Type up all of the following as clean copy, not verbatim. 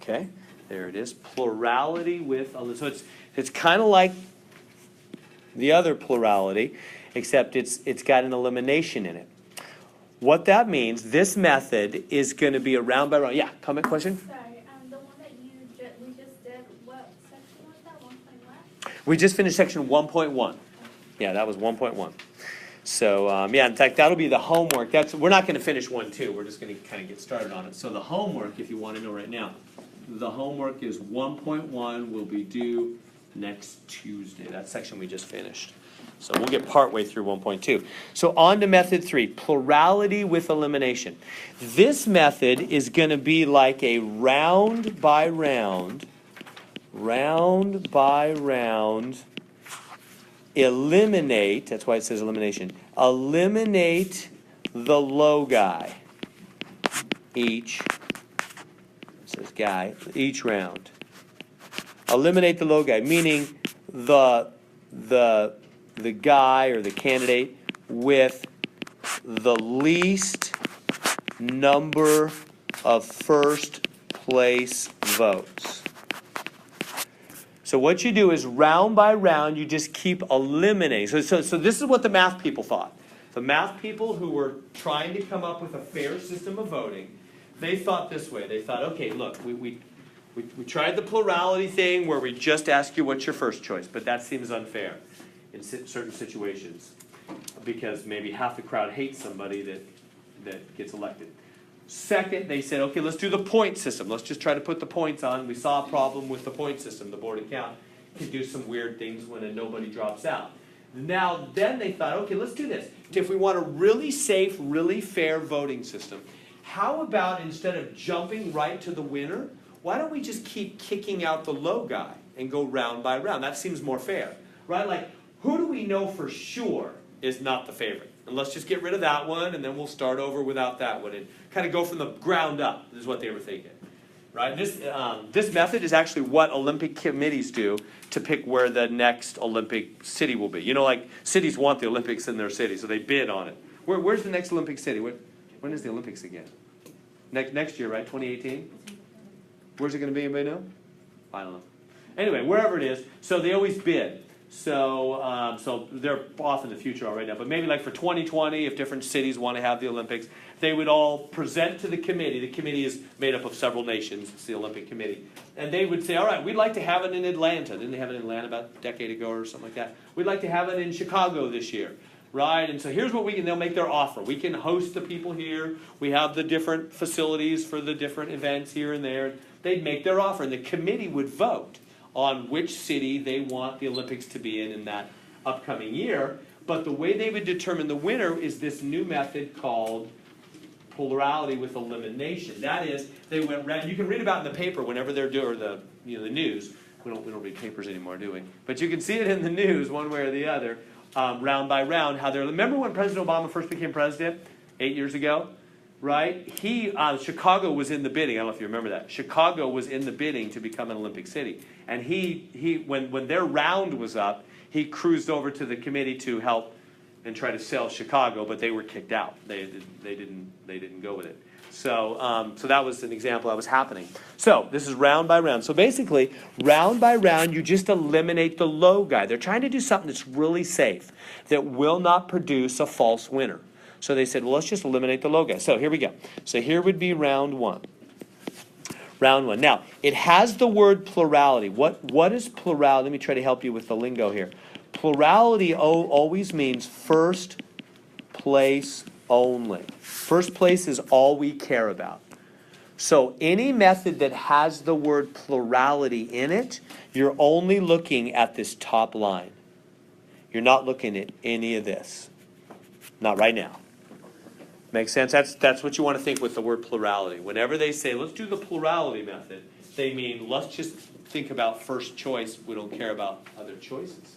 Okay, there it is. Plurality with, so it's kind of like the other plurality, except it's got an elimination in it. What that means, this method is going to be a round by round. Yeah, comment, question? Sorry, the one that we just did, what section was that? 1.1? We just finished section 1.1. Yeah, that was 1.1. So, yeah, in fact, that'll be the homework. We're not going to finish 1.2. We're just going to kind of get started on it. So the homework, if you want to know right now, the homework is 1.1 will be due next Tuesday. That section we just finished. So we'll get partway through 1.2. So on to method 3, plurality with elimination. This method is going to be like a round by round, eliminate, that's why it says elimination, eliminate the low guy each, it says guy, each round. Eliminate the low guy, meaning the guy or the candidate with the least number of first place votes. So what you do is round by round, you just keep eliminating. So this is what the math people thought. The math people who were trying to come up with a fair system of voting, they thought this way. They thought, okay, look, we tried the plurality thing where we just ask you what's your first choice, but that seems unfair in certain situations because maybe half the crowd hates somebody that gets elected. Second, they said, okay, let's do the point system. Let's just try to put the points on. We saw a problem with the point system. The board and count can do some weird things when a nobody drops out. Now, then they thought, okay, let's do this. If we want a really safe, really fair voting system, how about instead of jumping right to the winner, why don't we just keep kicking out the low guy and go round by round? That seems more fair, right? Like, who do we know for sure is not the favorite? And let's just get rid of that one, and then we'll start over without that one, and kind of go from the ground up, is what they were thinking. Right? This method is actually what Olympic committees do to pick where the next Olympic city will be. You know, like, cities want the Olympics in their city, so they bid on it. Where's the next Olympic city? When is the Olympics again? Next year, right? 2018? Where's it going to be? Anybody know? I don't know. Anyway, wherever it is, so they always bid. So they're off in the future already now. But maybe like for 2020, if different cities want to have the Olympics, they would all present to the committee. The committee is made up of several nations. It's the Olympic Committee. And they would say, all right, we'd like to have it in Atlanta. Didn't they have it in Atlanta about a decade ago or something like that? We'd like to have it in Chicago this year. Right? And so here's what they'll make their offer. We can host the people here. We have the different facilities for the different events here and there. They'd make their offer, and the committee would vote on which city they want the Olympics to be in that upcoming year. But the way they would determine the winner is this new method called plurality with elimination. That is, they went round. You can read about it in the paper whenever they're doing the news. We don't read papers anymore, do we? But you can see it in the news one way or the other, round by round. How they're. Remember when President Obama first became president 8 years ago? Right? Chicago was in the bidding. I don't know if you remember that. Chicago was in the bidding to become an Olympic city. And when their round was up, he cruised over to the committee to help and try to sell Chicago, but they were kicked out. They didn't go with it. So that was an example that was happening. So this is round by round. So basically, round by round, you just eliminate the low guy. They're trying to do something that's really safe, that will not produce a false winner. So they said, well, let's just eliminate the low guy. So here we go. So here would be round one. Round one. Now, it has the word plurality. What is plurality? Let me try to help you with the lingo here. Plurality always means first place only. First place is all we care about. So any method that has the word plurality in it, you're only looking at this top line. You're not looking at any of this. Not right now. Make sense? That's what you want to think with the word plurality. Whenever they say, let's do the plurality method, they mean, let's just think about first choice. We don't care about other choices.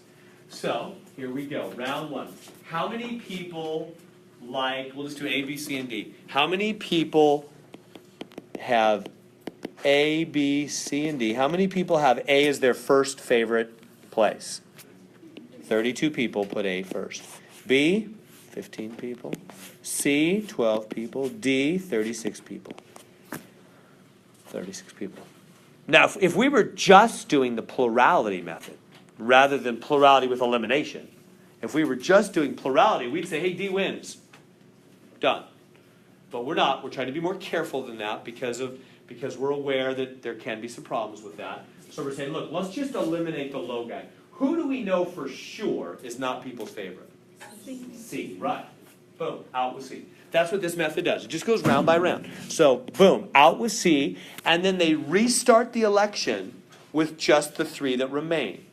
So, here we go. Round one. How many people we'll just do A, B, C, and D. How many people have A, B, C, and D? How many people have A as their first favorite place? 32 people put A first. B, 15 people. C, 12 people. D, 36 people. 36 people. Now, if we were just doing the plurality method, rather than plurality with elimination, if we were just doing plurality, we'd say, hey, D wins. Done. But we're not. We're trying to be more careful than that because we're aware that there can be some problems with that. So we're saying, look, let's just eliminate the low guy. Who do we know for sure is not people's favorite? C, right. Boom, out with C. That's what this method does. It just goes round by round. So, boom, out with C, and then they restart the election with just the 3 that remain.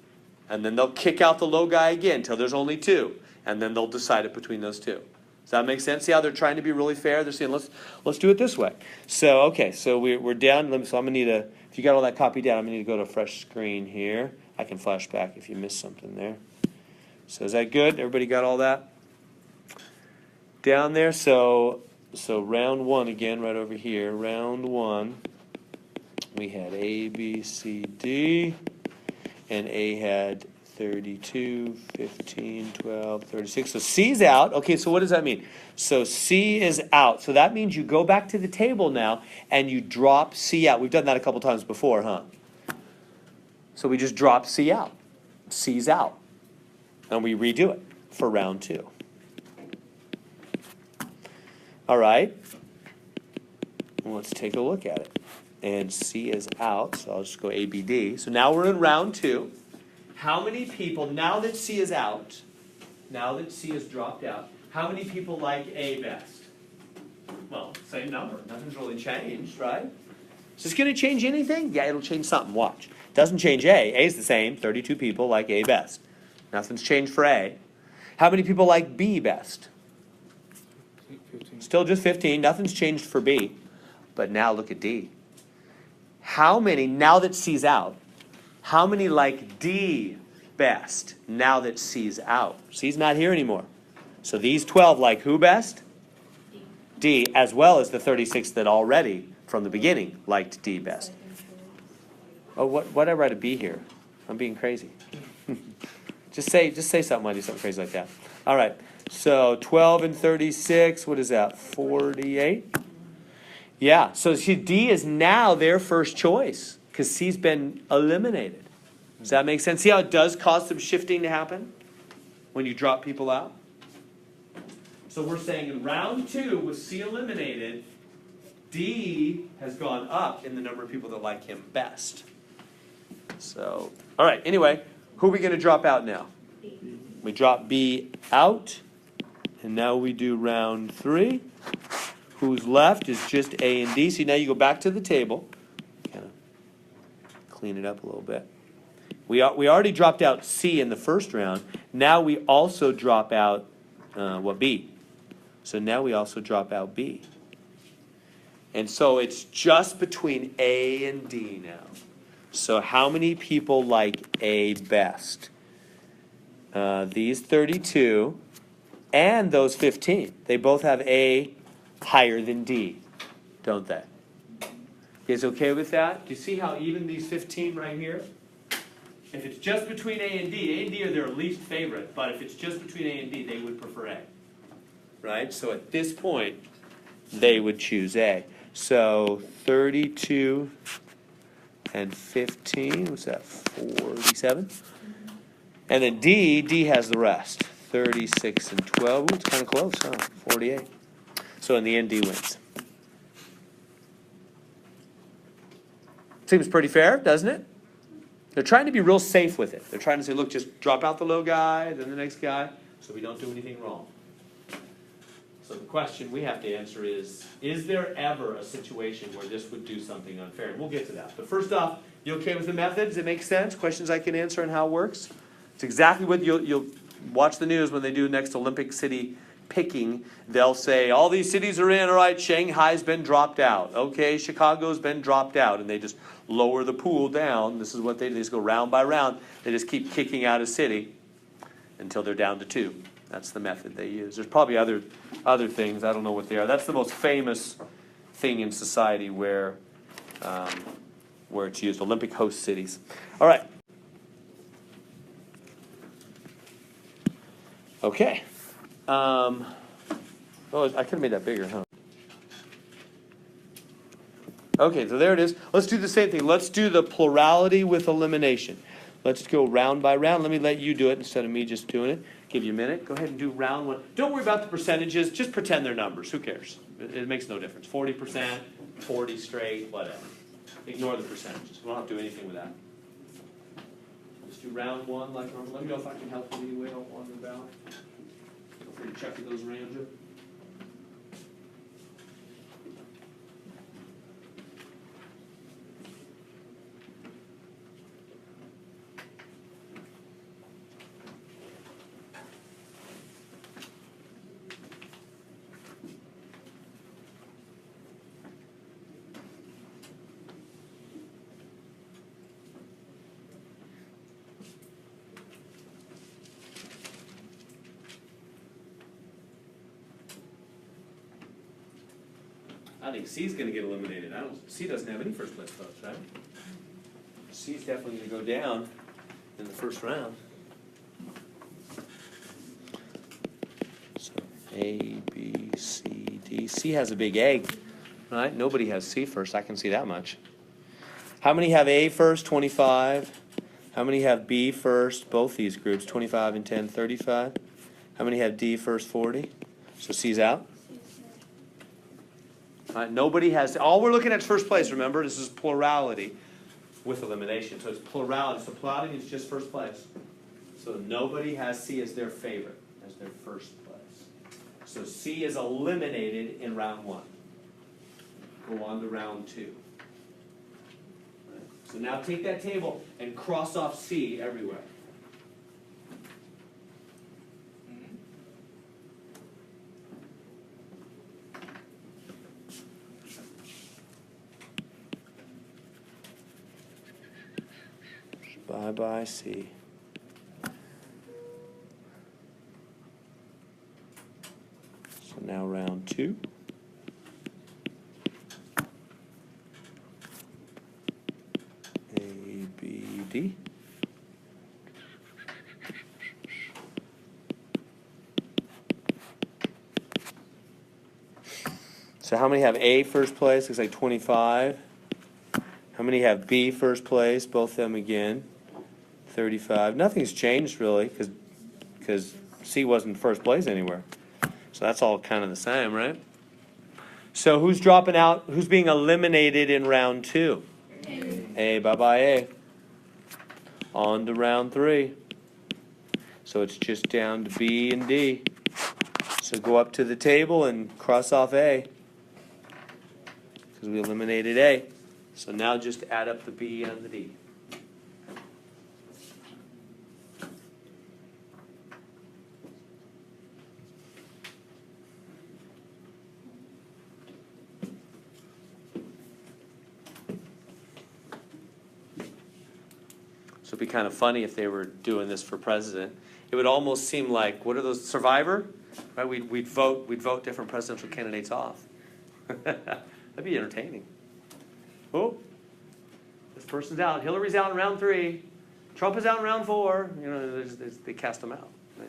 And then they'll kick out the low guy again until there's only 2, and then they'll decide it between those 2. Does that make sense? See how they're trying to be really fair? They're saying, let's do it this way. So, okay, so we're down. So I'm going to need if you got all that copied down, I'm going to need to go to a fresh screen here. I can flash back if you missed something there. So is that good? Everybody got all that? Down there, so round 1 again, right over here. Round 1, we had A, B, C, D, and A had 32, 15, 12, 36. So C's out. Okay, so what does that mean? So C is out. So that means you go back to the table now and you drop C out. We've done that a couple times before, huh? So we just drop C out. C's out. And we redo it for round 2. All right. Let's take a look at it. And C is out, so I'll just go A, B, D. So now we're in round 2. How many people, now that C is out, now that C has dropped out, how many people like A best? Well, same number. Nothing's really changed, right? Is this going to change anything? Yeah, it'll change something. Watch. Doesn't change A. A is the same. 32 people like A best. Nothing's changed for A. How many people like B best? 15. Still just 15. Nothing's changed for B. But now look at D. How many, now that C's out, how many like D best now that C's out? C's not here anymore. So these 12 like who best? D, as well as the 36 that already from the beginning liked D best. Oh, why'd I write a B here? I'm being crazy. Just say something when I do something crazy like that. All right. So 12 and 36, what is that? 48? Yeah. So see, D is now their first choice because C's been eliminated. Does that make sense? See how it does cause some shifting to happen when you drop people out? So we're saying in round 2, with C eliminated, D has gone up in the number of people that like him best. So, all right, anyway, who are we going to drop out now? B. We drop B out, and now we do round 3. Who's left is just A and D. So now you go back to the table, kind of clean it up a little bit. We already dropped out C in the first round. Now we also drop out, B? So now we also drop out B. And so it's just between A and D now. So how many people like A best? These 32 and those 15. They both have A higher than D, don't they? You guys okay with that? Do you see how even these 15 right here? If it's just between A and D are their least favorite, but if it's just between A and D, they would prefer A. Right? So at this point, they would choose A. So 32 and 15, what's that, 47? And then D has the rest, 36 and 12. Ooh, it's kind of close, huh? 48. So in the end, D wins. Seems pretty fair, doesn't it? They're trying to be real safe with it. They're trying to say, look, just drop out the low guy, then the next guy, so we don't do anything wrong. So the question we have to answer is there ever a situation where this would do something unfair? And we'll get to that. But first off, you okay with the method? Does it make sense? Questions I can answer and how it works? It's exactly what you'll watch the news when they do next Olympic city picking. They'll say, all these cities are in, all right, Shanghai's been dropped out. Okay, Chicago's been dropped out. And they just lower the pool down. This is what they do. They just go round by round. They just keep kicking out a city until they're down to 2. That's the method they use. There's probably other things. I don't know what they are. That's the most famous thing in society where it's used. Olympic host cities. All right. Okay. I could have made that bigger, huh? Okay, so there it is. Let's do the same thing. Let's do the plurality with elimination. Let's go round by round. Let me let you do it instead of me just doing it. Give you a minute. Go ahead and do round one. Don't worry about the percentages. Just pretend they're numbers. Who cares? It makes no difference. 40%, 40 straight, whatever. Ignore the percentages. We don't have to do anything with that. Let's do round one like normal. Let me know if I can help in any way on the ballot. Feel free to check those around you. I think C's going to get eliminated. C doesn't have any first place votes, right? C's definitely going to go down in the first round. So A, B, C, D. C has a big A, right? Nobody has C first. I can see that much. How many have A first? 25. How many have B first? Both these groups, 25 and 10, 35. How many have D first? 40. So C's out. Nobody has, all we're looking at is first place, remember? This is plurality with elimination. So it's plurality. So plurality means just first place. So nobody has C as their favorite, as their first place. So C is eliminated in round one. Go on to round two. Right? So now take that table and cross off C everywhere. Bye-bye, C. So now round two. A, B, D. So how many have A first place? Looks like 25. How many have B first place? Both of them again. 35. Nothing's changed really because C wasn't first place anywhere. So that's all kind of the same, right? So who's dropping out? Who's being eliminated in round two? A, bye-bye A. On to round three. So it's just down to B and D. So go up to the table and cross off A because we eliminated A. So now just add up the B and the D. So it'd be kind of funny if they were doing this for president. It would almost seem like, what are those, Survivor? Right? We'd vote different presidential candidates off. That'd be entertaining. Oh, this person's out. Hillary's out in round 3. Trump is out in round 4. You know, they cast them out. Right?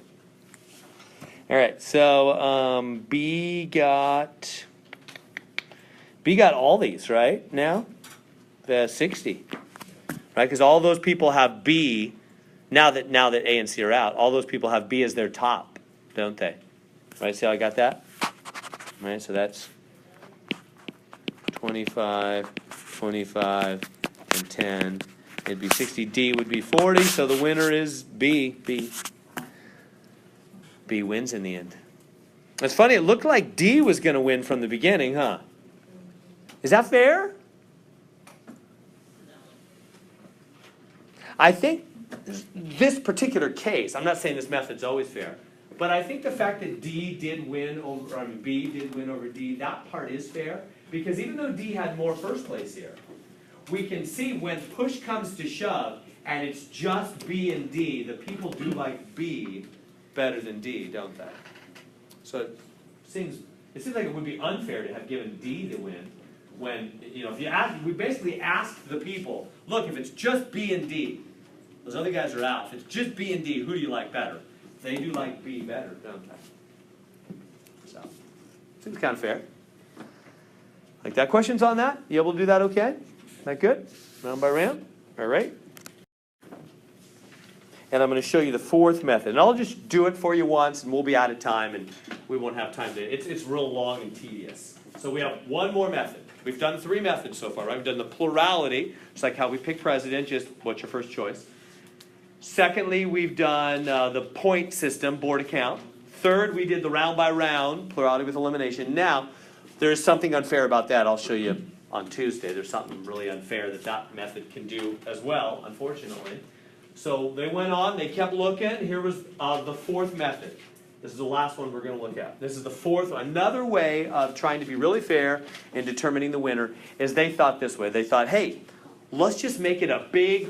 All right. So B got all these right now. The 60. Right, because all those people have B. Now that A and C are out, all those people have B as their top, don't they? Right. See how I got that? Right. So that's 25, 25, and 10. It'd be 60. D would be 40. So the winner is B. B wins in the end. It's funny. It looked like D was going to win from the beginning, huh? Is that fair? I think this particular case, I'm not saying this method's always fair, but I think the fact that B did win over D, that part is fair, because even though D had more first place here, we can see when push comes to shove, and it's just B and D, the people do like B better than D, don't they? So it seems like it would be unfair to have given D the win, when, you know, if you ask, we basically asked the people, look, if it's just B and D, those other guys are out. If it's just B and D, who do you like better? They do like B better, don't they? So, seems kind of fair. Like that? Questions on that? You able to do that okay? That good? Round by round? All right. And I'm going to show you the fourth method. And I'll just do it for you once, and we'll be out of time, and we won't have time to. It's real long and tedious. So we have one more method. We've done 3 methods so far, right? We've done the plurality, just like how we pick president, just what's your first choice. Secondly, we've done the point system, board account. Third, we did the round by round, plurality with elimination. Now, there is something unfair about that. I'll show you on Tuesday. There's something really unfair that method can do as well, unfortunately. So they went on, they kept looking. Here was the fourth method. This is the last one we're going to look at. This is the fourth one. Another way of trying to be really fair in determining the winner is they thought this way. They thought, hey, let's just make it a big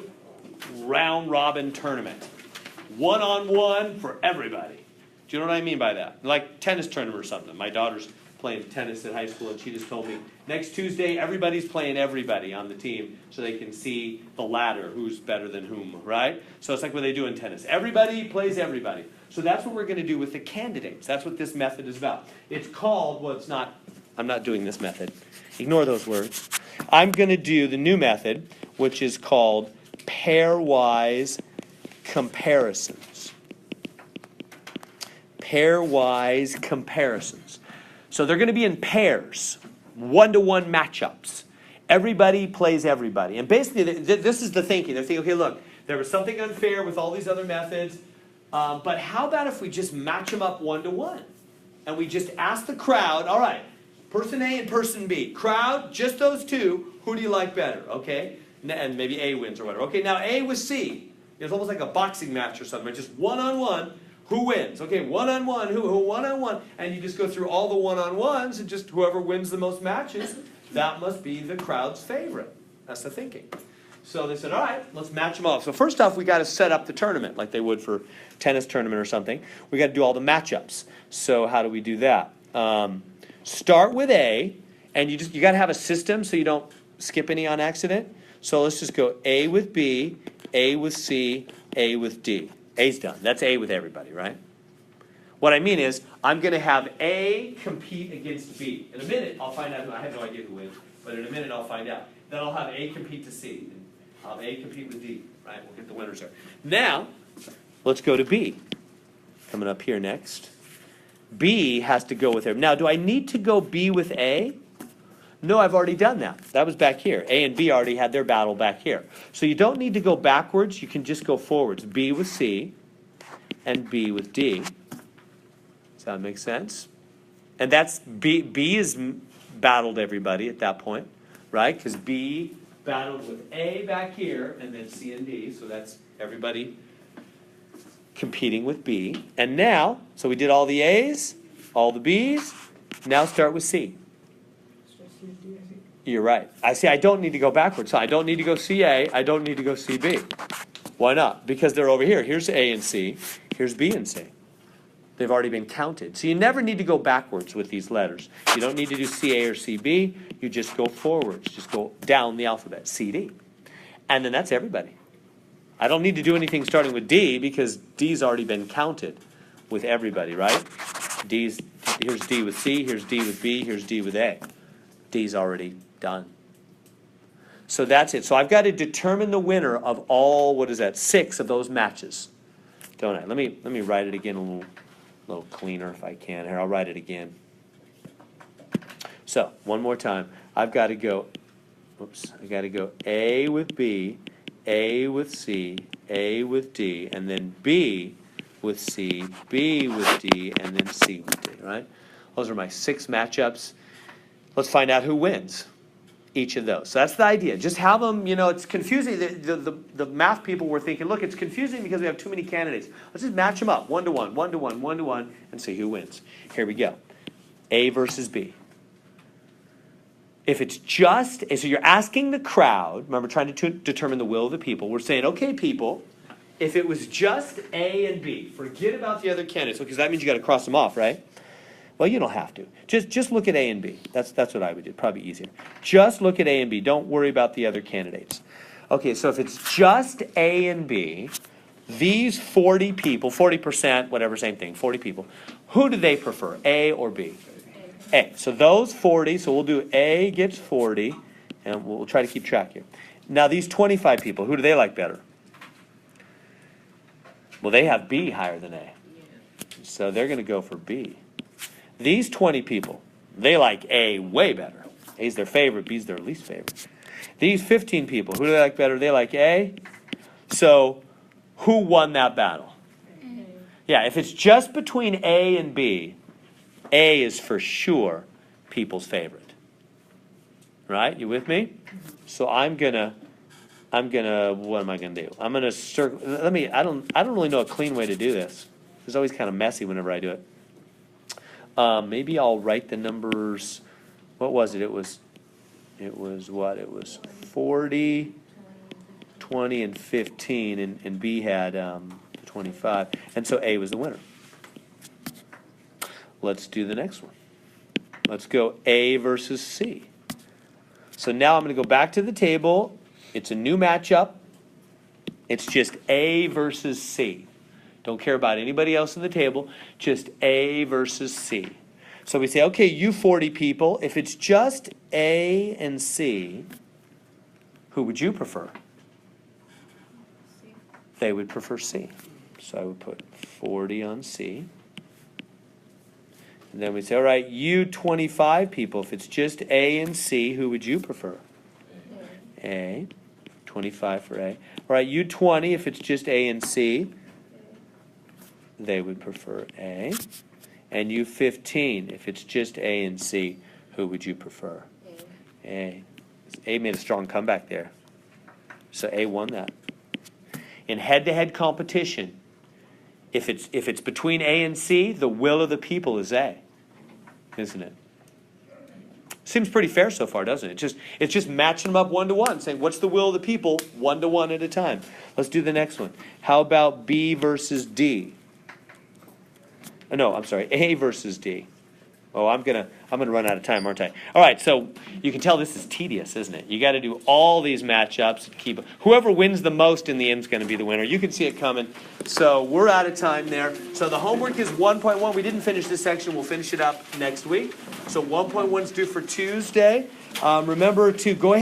round-robin tournament. One-on-one for everybody. Do you know what I mean by that? Like tennis tournament or something. My daughter's playing tennis at high school, and she just told me, next Tuesday, everybody's playing everybody on the team so they can see the ladder, who's better than whom, right? So it's like what they do in tennis. Everybody plays everybody. So that's what we're going to do with the candidates. That's what this method is about. It's called, well, it's not, I'm not doing this method. Ignore those words. I'm going to do the new method, which is called pairwise comparisons. Pairwise comparisons. So they're going to be in pairs, one-to-one matchups. Everybody plays everybody. And basically, this is the thinking. They're thinking, okay, look, there was something unfair with all these other methods, but how about if we just match them up one-to-one? And we just ask the crowd, all right, person A and person B. Crowd, just those two, who do you like better, okay? And maybe A wins or whatever. Okay, now A with C. It's almost like a boxing match or something. It's just one-on-one. Who wins? Okay, one-on-one, who one-on-one. And you just go through all the one-on-ones, and just whoever wins the most matches, that must be the crowd's favorite. That's the thinking. So they said, all right, let's match them up. So first off, we got to set up the tournament like they would for tennis tournament or something. We got to do all the matchups. So how do we do that? Start with A, and you got to have a system so you don't skip any on accident. So let's just go A with B, A with C, A with D. A's done. That's A with everybody, right? What I mean is, I'm going to have A compete against B. In a minute, I'll find out. I have no idea who wins, but in a minute, I'll find out. Then I'll have A compete to C. I'll have A compete with D, right? We'll get the winners there. Now, let's go to B. Coming up here next. B has to go with her. Now, do I need to go B with A? No, I've already done that. That was back here. A and B already had their battle back here. So you don't need to go backwards. You can just go forwards. B with C and B with D. Does that make sense? And that's B. B is battled everybody at that point, right? Because B battled with A back here and then C and D. So that's everybody competing with B. And now, so we did all the A's, all the B's. Now start with C. You're right. I see. I don't need to go backwards. So I don't need to go CA. I don't need to go CB. Why not? Because they're over here. Here's A and C. Here's B and C. They've already been counted. So you never need to go backwards with these letters. You don't need to do CA or CB. You just go forwards. Just go down the alphabet. CD. And then that's everybody. I don't need to do anything starting with D because D's already been counted with everybody, right? Here's D with C. Here's D with B. Here's D with A. D's already done. So that's it. So I've got to determine the winner of all, 6 of those matches, don't I? Let me write it again a little cleaner if I can. Here, I'll write it again. So one more time. I've got to go, I got to go A with B, A with C, A with D, and then B with C, B with D, and then C with D, right? Those are my 6 matchups. Let's find out who wins each of those. So that's the idea. Just have them, it's confusing. The math people were thinking, look, it's confusing because we have too many candidates. Let's just match them up, 1-to-1, 1-to-1, 1-to-1, and see who wins. Here we go. A versus B. If it's just, so you're asking the crowd, remember trying to determine the will of the people. We're saying, okay, people, if it was just A and B, forget about the other candidates, because that means you got to cross them off, right? Well, you don't have to. Just look at A and B. That's what I would do. Probably easier. Just look at A and B. Don't worry about the other candidates. Okay, so if it's just A and B, these 40 people, 40%, whatever, same thing, 40 people, who do they prefer, A or B? A. So those 40, so we'll do A gets 40, and we'll try to keep track here. Now these 25 people, who do they like better? Well, they have B higher than A. So they're going to go for B. These 20 people, they like A way better. A's their favorite, B's their least favorite. These 15 people, who do they like better? They like A. So who won that battle? Yeah, if it's just between A and B, A is for sure people's favorite. Right? You with me? So I'm gonna, what am I gonna do? I'm gonna circle, I don't really know a clean way to do this. It's always kind of messy whenever I do it. Maybe I'll write the numbers, what was it? It was what? It was 40, 20, and 15, and B had 25. And so A was the winner. Let's do the next one. Let's go A versus C. So now I'm going to go back to the table. It's a new matchup. It's just A versus C. Don't care about anybody else in the table. Just A versus C. So we say, okay, you 40 people, if it's just A and C, who would you prefer? They would prefer C. So I would put 40 on C. And then we say, all right, you 25 people, if it's just A and C, who would you prefer? A. 25 for A. All right, you 20, if it's just A and C, they would prefer A. And you 15, if it's just A and C, who would you prefer? A. A made a strong comeback there. So A won that. In head-to-head competition, if it's between A and C, the will of the people is A, isn't it? Seems pretty fair so far, doesn't it? It's just matching them up 1-to-1, saying what's the will of the people 1-to-1 at a time. Let's do the next one. How about B versus D? No, I'm sorry, A versus D. Oh, I'm gonna run out of time, aren't I? All right, so you can tell this is tedious, isn't it? You got to do all these matchups. Whoever wins the most in the end is going to be the winner. You can see it coming. So we're out of time there. So the homework is 1.1. We didn't finish this section. We'll finish it up next week. So 1.1 is due for Tuesday. Remember to go ahead.